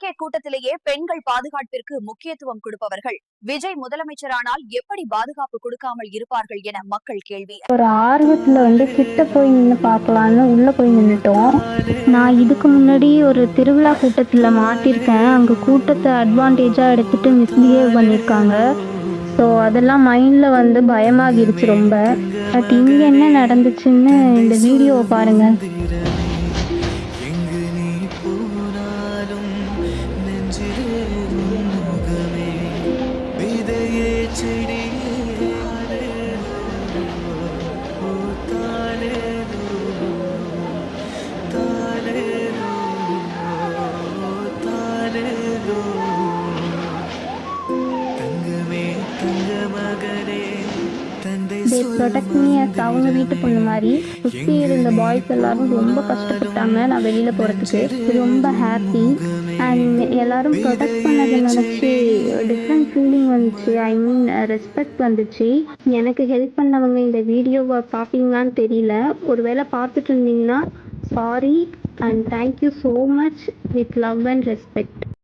Cricket கூட்டத்திலேயே பெண்கள் பாதுகாப்பிற்கு முக்கியத்துவம் கொடுப்பவர்கள் விஜய் முதலமைச்சரானால் எப்படி பாதுகாப்பு கொடுக்காமல் இருப்பார்கள் என மக்கள் கேள்வி. ஒரு ஆர்வத்துல கிட்ட போய் நின்று பார்க்கலான்னு உள்ள போய் நின்றுட்டோம். நான் இதுக்கு முன்னாடி ஒரு திருவிழா கூட்டத்துல மாட்டிருக்கேன். அங்க கூட்டத்தை அட்வான்டேஜா எடுத்துட்டு மிஸ்பிஹேவ் பண்ணியிருக்காங்க. ஸோ அதெல்லாம் மைண்ட்ல பயமாகிருச்சு ரொம்ப. பட் இங்க என்ன நடந்துச்சுன்னு இந்த வீடியோவை பாருங்க. They protect me as அவங்க வீட்டு பொண்ணு மாதிரி. சுற்றி இருந்த பாய்ஸ் எல்லாரும் ரொம்ப கஷ்டப்பட்டாங்க நான் வெளியில் போகிறதுக்கு. ரொம்ப ஹாப்பி அண்ட் எல்லாரும் ப்ரொடெக்ட் பண்ணதை நினச்சி டிஃப்ரெண்ட் ஃபீலிங் வந்துச்சு. ஐ மீன் ரெஸ்பெக்ட் வந்துச்சு. எனக்கு ஹெல்ப் பண்ணவங்க இந்த வீடியோவை பார்ப்பீங்களான்னு தெரியல. ஒருவேளை பார்த்துட்டு இருந்தீங்கன்னா sorry and thank you so much with love and respect.